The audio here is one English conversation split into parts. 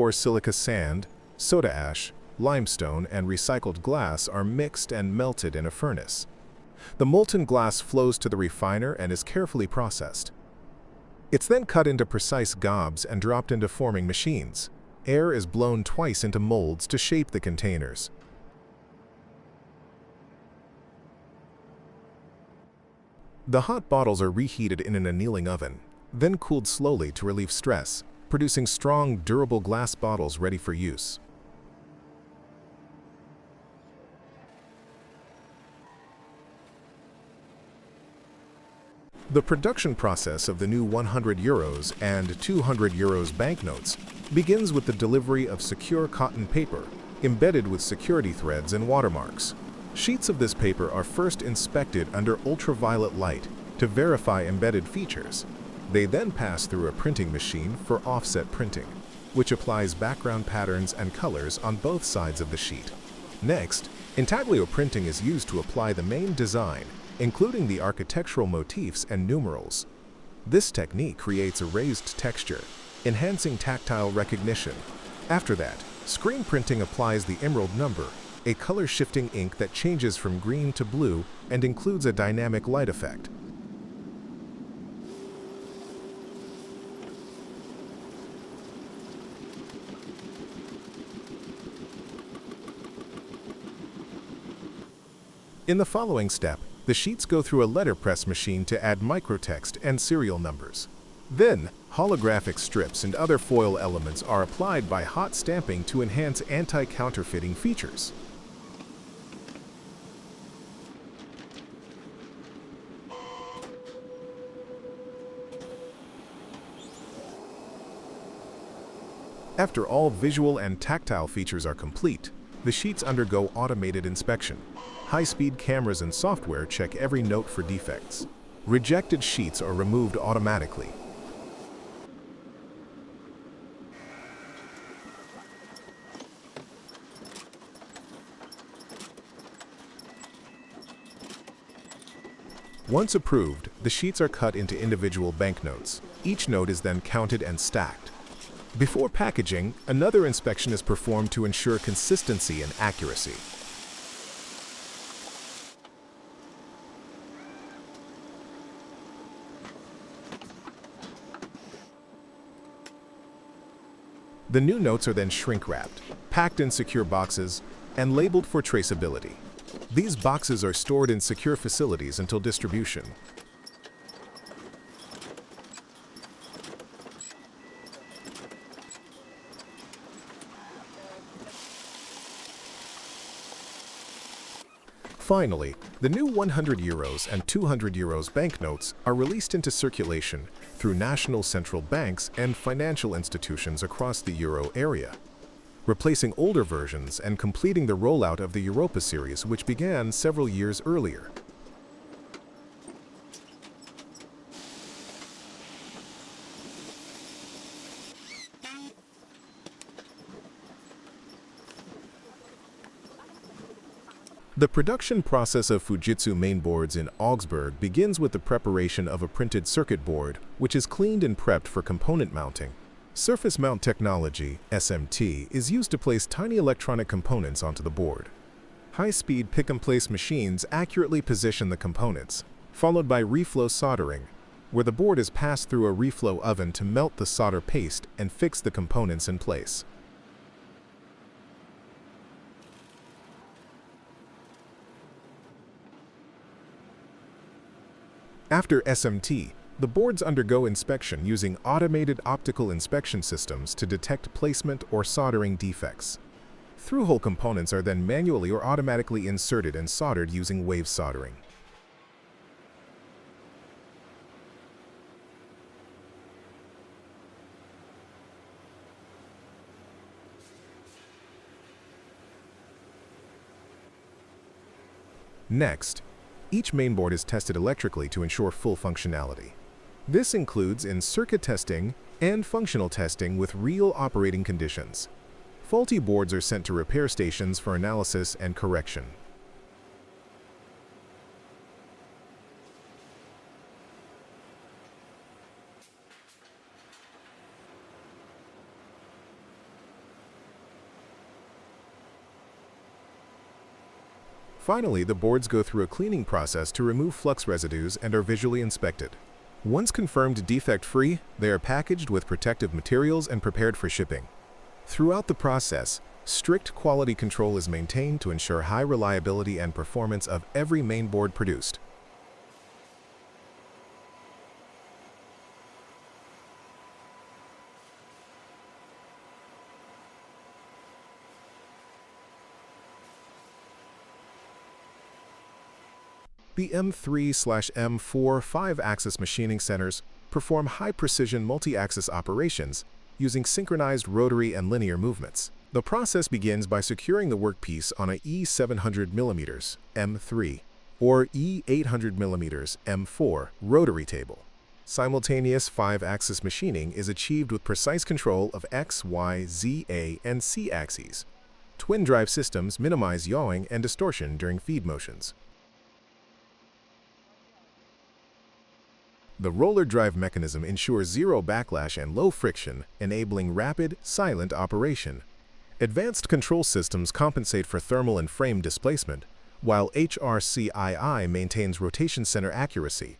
Or silica sand, soda ash, limestone, and recycled glass are mixed and melted in a furnace. The molten glass flows to the refiner and is carefully processed. It's then cut into precise gobs and dropped into forming machines. Air is blown twice into molds to shape the containers. The hot bottles are reheated in an annealing oven, then cooled slowly to relieve stress, producing strong, durable glass bottles ready for use. The production process of the new €100 and €200 banknotes begins with the delivery of secure cotton paper, embedded with security threads and watermarks. Sheets of this paper are first inspected under ultraviolet light to verify embedded features. They then pass through a printing machine for offset printing, which applies background patterns and colors on both sides of the sheet. Next, intaglio printing is used to apply the main design, including the architectural motifs and numerals. This technique creates a raised texture, enhancing tactile recognition. After that, screen printing applies the emerald number, a color-shifting ink that changes from green to blue and includes a dynamic light effect. In the following step, the sheets go through a letterpress machine to add microtext and serial numbers. Then, holographic strips and other foil elements are applied by hot stamping to enhance anti-counterfeiting features. After all visual and tactile features are complete, the sheets undergo automated inspection. High-speed cameras and software check every note for defects. Rejected sheets are removed automatically. Once approved, the sheets are cut into individual banknotes. Each note is then counted and stacked. Before packaging, another inspection is performed to ensure consistency and accuracy. The new notes are then shrink-wrapped, packed in secure boxes, and labeled for traceability. These boxes are stored in secure facilities until distribution. Finally, the new €100 and €200 banknotes are released into circulation through national central banks and financial institutions across the euro area, replacing older versions and completing the rollout of the Europa series, which began several years earlier. The production process of Fujitsu mainboards in Augsburg begins with the preparation of a printed circuit board, which is cleaned and prepped for component mounting. Surface mount technology, SMT, is used to place tiny electronic components onto the board. High-speed pick-and-place machines accurately position the components, followed by reflow soldering, where the board is passed through a reflow oven to melt the solder paste and fix the components in place. After SMT, the boards undergo inspection using automated optical inspection systems to detect placement or soldering defects. Through-hole components are then manually or automatically inserted and soldered using wave soldering. Next, each mainboard is tested electrically to ensure full functionality. This includes in-circuit testing and functional testing with real operating conditions. Faulty boards are sent to repair stations for analysis and correction. Finally, the boards go through a cleaning process to remove flux residues and are visually inspected. Once confirmed defect-free, they are packaged with protective materials and prepared for shipping. Throughout the process, strict quality control is maintained to ensure high reliability and performance of every mainboard produced. The M3/M4 5-axis machining centers perform high-precision multi-axis operations using synchronized rotary and linear movements. The process begins by securing the workpiece on a E700mm M3 or E800mm M4 rotary table. Simultaneous 5-axis machining is achieved with precise control of X, Y, Z, A, and C axes. Twin drive systems minimize yawing and distortion during feed motions. The roller drive mechanism ensures zero backlash and low friction, enabling rapid, silent operation. Advanced control systems compensate for thermal and frame displacement, while HRCII maintains rotation center accuracy.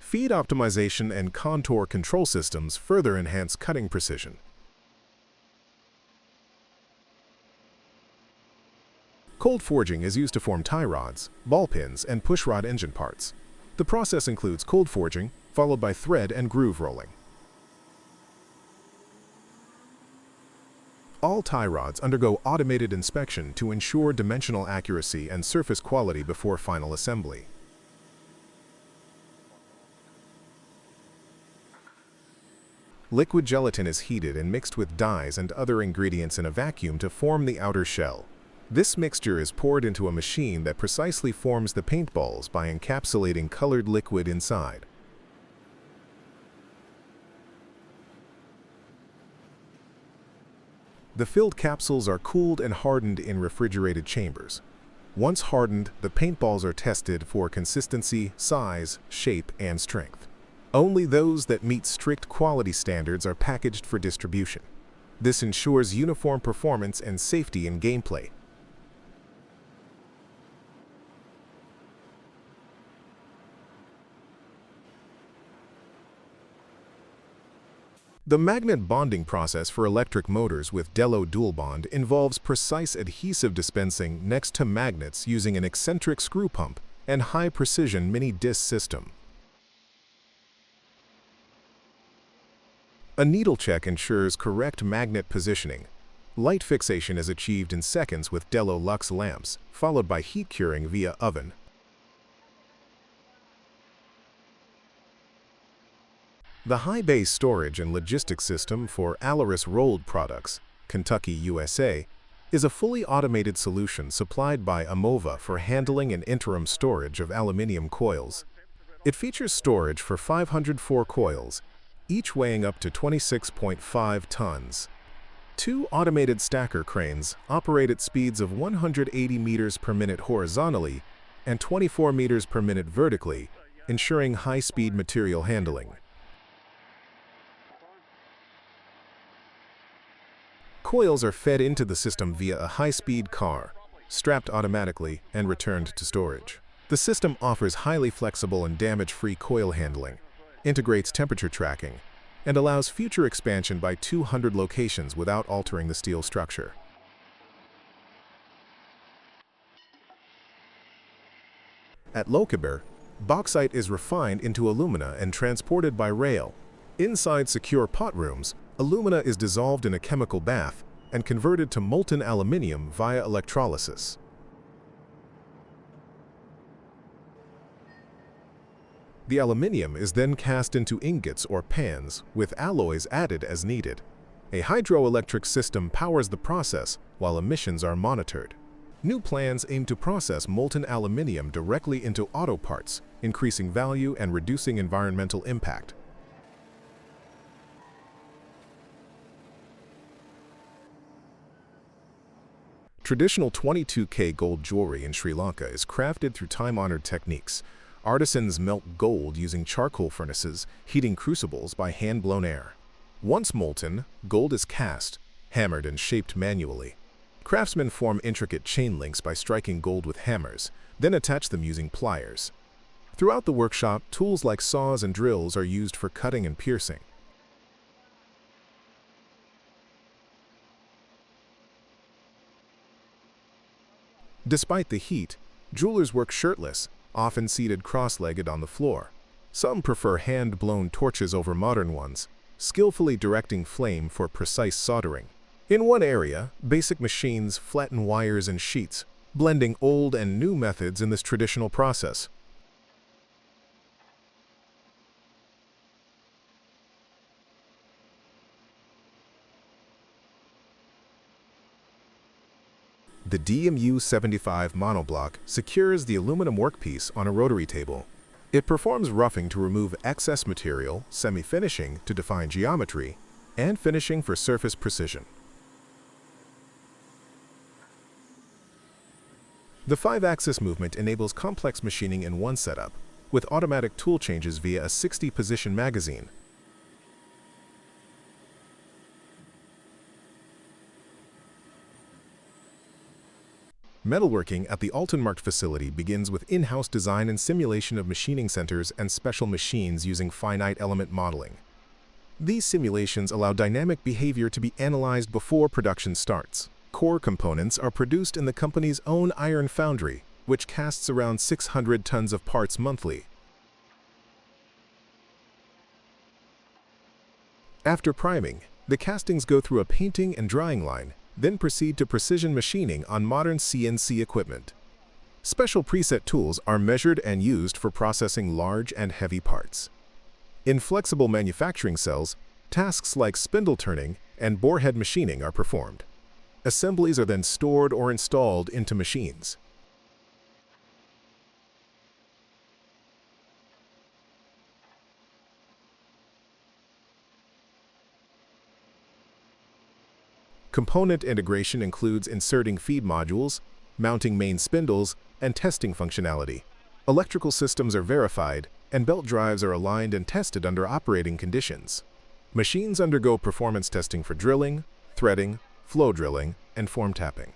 Feed optimization and contour control systems further enhance cutting precision. Cold forging is used to form tie rods, ball pins, and pushrod engine parts. The process includes cold forging, followed by thread and groove rolling. All tie rods undergo automated inspection to ensure dimensional accuracy and surface quality before final assembly. Liquid gelatin is heated and mixed with dyes and other ingredients in a vacuum to form the outer shell. This mixture is poured into a machine that precisely forms the paintballs by encapsulating colored liquid inside. The filled capsules are cooled and hardened in refrigerated chambers. Once hardened, the paintballs are tested for consistency, size, shape, and strength. Only those that meet strict quality standards are packaged for distribution. This ensures uniform performance and safety in gameplay. The magnet bonding process for electric motors with Delo Dual Bond involves precise adhesive dispensing next to magnets using an eccentric screw pump and high-precision mini-disc system. A needle check ensures correct magnet positioning. Light fixation is achieved in seconds with Delo Lux lamps, followed by heat curing via oven. The high-bay storage and logistics system for Alaris Rolled Products, Kentucky, USA, is a fully automated solution supplied by Amova for handling and interim storage of aluminum coils. It features storage for 504 coils, each weighing up to 26.5 tons. Two automated stacker cranes operate at speeds of 180 meters per minute horizontally and 24 meters per minute vertically, ensuring high-speed material handling. Coils are fed into the system via a high-speed car, strapped automatically and returned to storage. The system offers highly flexible and damage-free coil handling, integrates temperature tracking, and allows future expansion by 200 locations without altering the steel structure. At Lochaber, bauxite is refined into alumina and transported by rail. Inside secure pot rooms, alumina is dissolved in a chemical bath and converted to molten aluminium via electrolysis. The aluminium is then cast into ingots or pans, with alloys added as needed. A hydroelectric system powers the process while emissions are monitored. New plans aim to process molten aluminium directly into auto parts, increasing value and reducing environmental impact. Traditional 22K gold jewelry in Sri Lanka is crafted through time-honored techniques. Artisans melt gold using charcoal furnaces, heating crucibles by hand-blown air. Once molten, gold is cast, hammered, and shaped manually. Craftsmen form intricate chain links by striking gold with hammers, then attach them using pliers. Throughout the workshop, tools like saws and drills are used for cutting and piercing. Despite the heat, jewelers work shirtless, often seated cross-legged on the floor. Some prefer hand-blown torches over modern ones, skillfully directing flame for precise soldering. In one area, basic machines flatten wires and sheets, blending old and new methods in this traditional process. The DMU-75 monoblock secures the aluminum workpiece on a rotary table. It performs roughing to remove excess material, semi-finishing to define geometry, and finishing for surface precision. The 5-axis movement enables complex machining in one setup, with automatic tool changes via a 60-position magazine. Metalworking at the Altenmarkt facility begins with in-house design and simulation of machining centers and special machines using finite element modeling. These simulations allow dynamic behavior to be analyzed before production starts. Core components are produced in the company's own iron foundry, which casts around 600 tons of parts monthly. After priming, the castings go through a painting and drying line, then proceed to precision machining on modern CNC equipment. Special preset tools are measured and used for processing large and heavy parts. In flexible manufacturing cells, tasks like spindle turning and bore head machining are performed. Assemblies are then stored or installed into machines. Component integration includes inserting feed modules, mounting main spindles, and testing functionality. Electrical systems are verified, and belt drives are aligned and tested under operating conditions. Machines undergo performance testing for drilling, threading, flow drilling, and form tapping.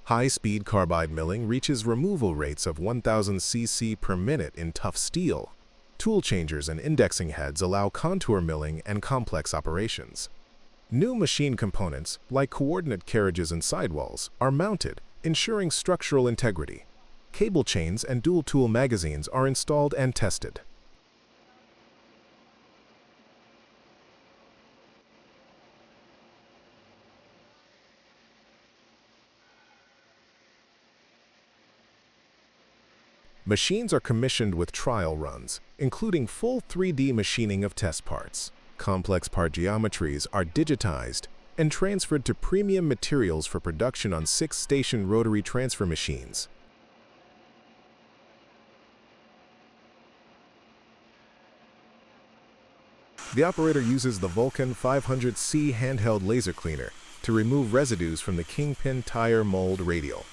High-speed carbide milling reaches removal rates of 1000 cc per minute in tough steel. Tool changers and indexing heads allow contour milling and complex operations. New machine components, like coordinate carriages and sidewalls, are mounted, ensuring structural integrity. Cable chains and dual-tool magazines are installed and tested. Machines are commissioned with trial runs, including full 3D machining of test parts. Complex part geometries are digitized and transferred to premium materials for production on 6-station rotary transfer machines. The operator uses the Vulcan 500C handheld laser cleaner to remove residues from the Kingpin tire mold radial.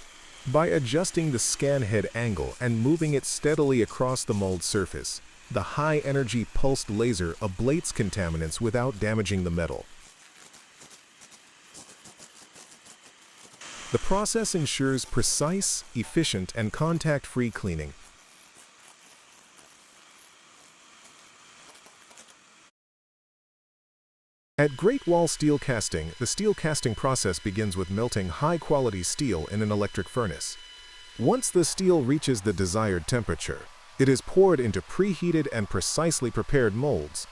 By adjusting the scan head angle and moving it steadily across the mold surface, the high-energy pulsed laser ablates contaminants without damaging the metal. The process ensures precise, efficient, and contact-free cleaning. At Great Wall Steel Casting, the steel casting process begins with melting high-quality steel in an electric furnace. Once the steel reaches the desired temperature, it is poured into preheated and precisely prepared molds.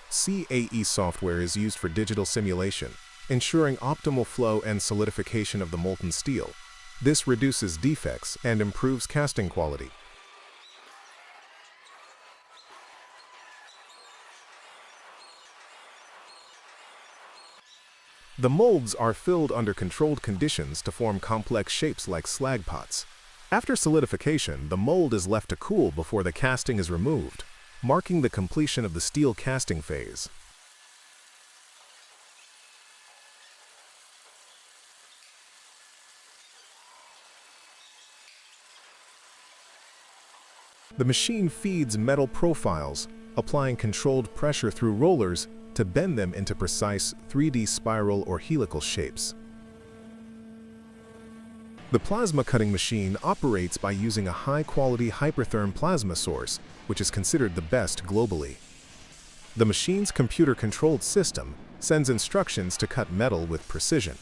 CAE software is used for digital simulation, ensuring optimal flow and solidification of the molten steel. This reduces defects and improves casting quality. The molds are filled under controlled conditions to form complex shapes like slag pots. After solidification, the mold is left to cool before the casting is removed, marking the completion of the steel casting phase. The machine feeds metal profiles, applying controlled pressure through rollers to bend them into precise 3D spiral or helical shapes. The plasma cutting machine operates by using a high-quality hypertherm plasma source, which is considered the best globally. The machine's computer-controlled system sends instructions to cut metal with precision.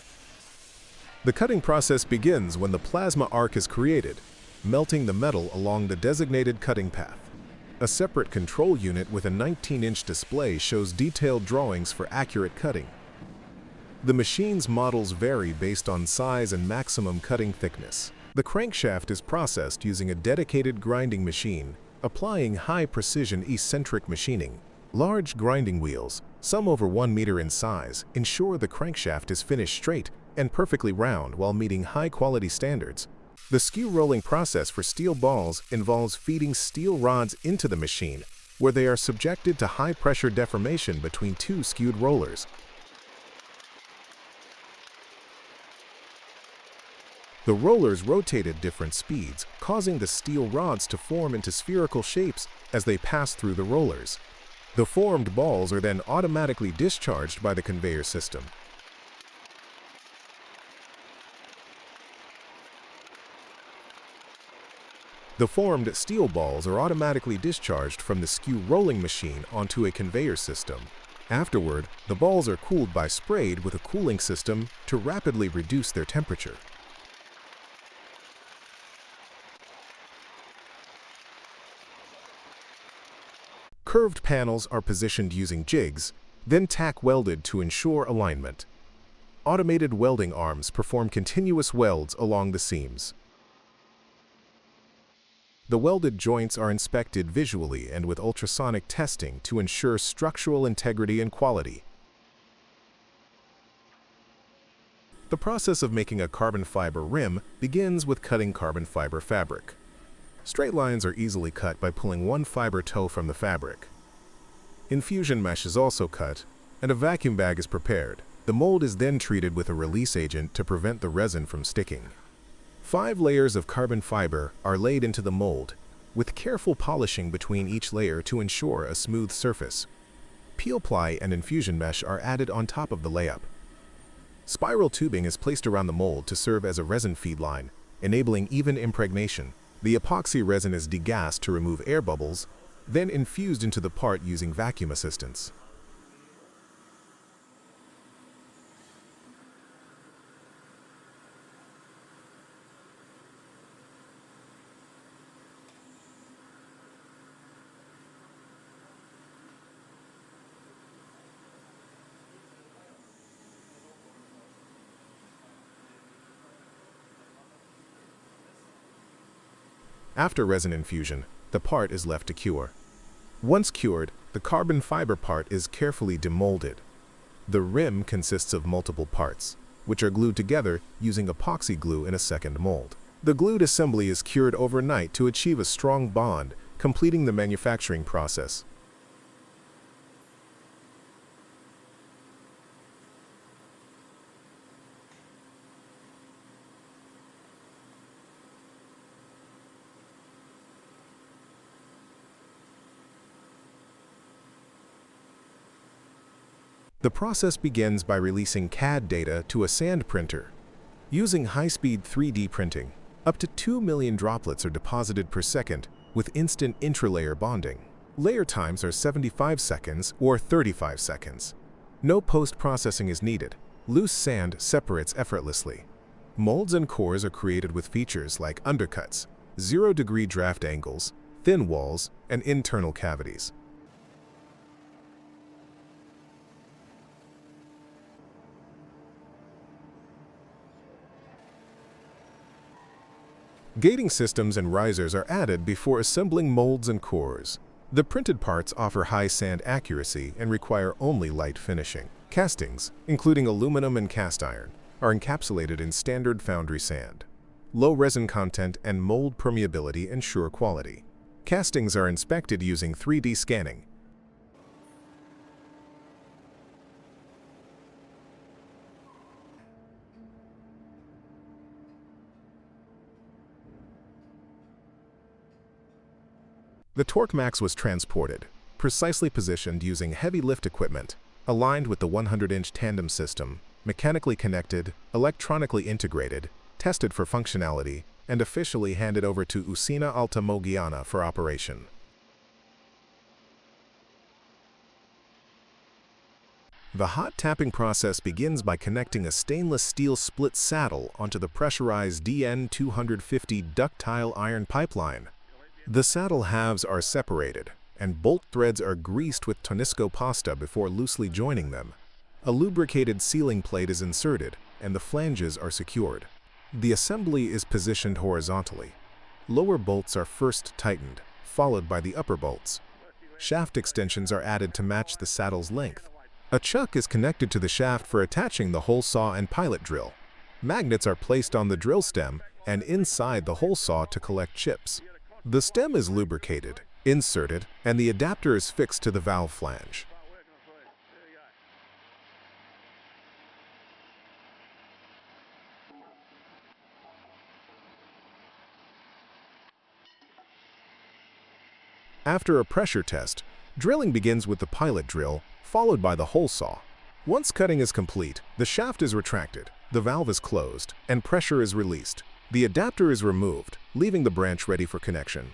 The cutting process begins when the plasma arc is created, melting the metal along the designated cutting path. A separate control unit with a 19-inch display shows detailed drawings for accurate cutting. The machine's models vary based on size and maximum cutting thickness. The crankshaft is processed using a dedicated grinding machine, applying high-precision eccentric machining. Large grinding wheels, some over 1 meter in size, ensure the crankshaft is finished straight and perfectly round while meeting high-quality standards. The skew rolling process for steel balls involves feeding steel rods into the machine, where they are subjected to high-pressure deformation between two skewed rollers. The rollers rotate at different speeds, causing the steel rods to form into spherical shapes as they pass through the rollers. The formed balls are then automatically discharged by the conveyor system. The formed steel balls are automatically discharged from the skew rolling machine onto a conveyor system. Afterward, the balls are cooled by sprayed with a cooling system to rapidly reduce their temperature. Curved panels are positioned using jigs, then tack welded to ensure alignment. Automated welding arms perform continuous welds along the seams. The welded joints are inspected visually and with ultrasonic testing to ensure structural integrity and quality. The process of making a carbon fiber rim begins with cutting carbon fiber fabric. Straight lines are easily cut by pulling one fiber toe from the fabric. Infusion mesh is also cut, and a vacuum bag is prepared. The mold is then treated with a release agent to prevent the resin from sticking. 5 layers of carbon fiber are laid into the mold, with careful polishing between each layer to ensure a smooth surface. Peel ply and infusion mesh are added on top of the layup. Spiral tubing is placed around the mold to serve as a resin feed line, enabling even impregnation. The epoxy resin is degassed to remove air bubbles, then infused into the part using vacuum assistance. After resin infusion, the part is left to cure. Once cured, the carbon fiber part is carefully demolded. The rim consists of multiple parts, which are glued together using epoxy glue in a second mold. The glued assembly is cured overnight to achieve a strong bond, completing the manufacturing process. The process begins by releasing CAD data to a sand printer. Using high-speed 3D printing, up to 2 million droplets are deposited per second with instant intralayer bonding. Layer times are 75 seconds or 35 seconds. No post-processing is needed. Loose sand separates effortlessly. Molds and cores are created with features like undercuts, 0-degree draft angles, thin walls, and internal cavities. Gating systems and risers are added before assembling molds and cores. The printed parts offer high sand accuracy and require only light finishing. Castings, including aluminum and cast iron, are encapsulated in standard foundry sand. Low resin content and mold permeability ensure quality. Castings are inspected using 3D scanning. The Torque-Max was transported, precisely positioned using heavy lift equipment, aligned with the 100-inch tandem system, mechanically connected, electronically integrated, tested for functionality, and officially handed over to Usina Alta Mogiana for operation. The hot tapping process begins by connecting a stainless steel split saddle onto the pressurized DN250 ductile iron pipeline. The saddle halves are separated, and bolt threads are greased with Tonisco pasta before loosely joining them. A lubricated sealing plate is inserted, and the flanges are secured. The assembly is positioned horizontally. Lower bolts are first tightened, followed by the upper bolts. Shaft extensions are added to match the saddle's length. A chuck is connected to the shaft for attaching the hole saw and pilot drill. Magnets are placed on the drill stem and inside the hole saw to collect chips. The stem is lubricated, inserted, and the adapter is fixed to the valve flange. After a pressure test, drilling begins with the pilot drill, followed by the hole saw. Once cutting is complete, the shaft is retracted, the valve is closed, and pressure is released. The adapter is removed, leaving the branch ready for connection.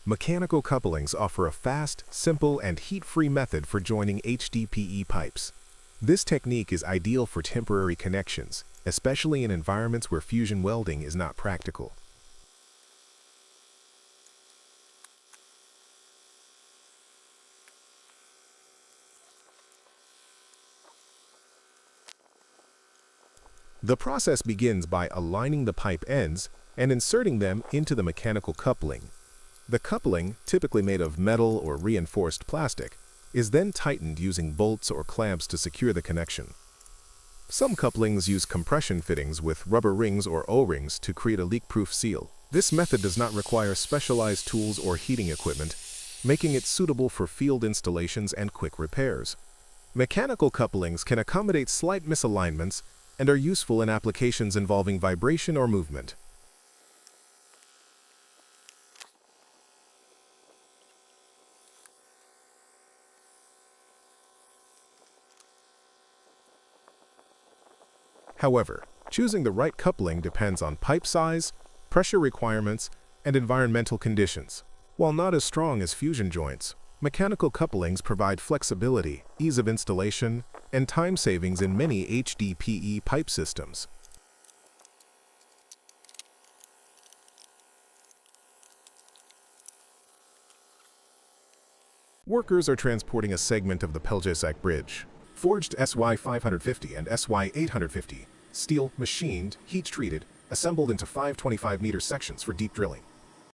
Mechanical couplings offer a fast, simple, and heat-free method for joining HDPE pipes. This technique is ideal for temporary connections, especially in environments where fusion welding is not practical. The process begins by aligning the pipe ends and inserting them into the mechanical coupling. The coupling, typically made of metal or reinforced plastic, is then tightened using bolts or clamps to secure the connection. Some couplings use compression fittings with rubber rings or O-rings to create a leak-proof seal. This method does not require specialized tools or heating equipment, making it suitable for field installations and quick repairs. Mechanical couplings can accommodate slight misalignments and are useful in applications involving vibration or movement. However, choosing the right coupling depends on pipe size, pressure requirements, and environmental conditions. While not as strong as fusion joints, mechanical couplings provide flexibility, ease of installation, and time savings in many HDPE pipe systems. Workers are transporting a segment of the Pelješac Bridge. Forged SY550 and SY850, steel, machined, heat-treated, assembled into 525-meter sections for deep drilling.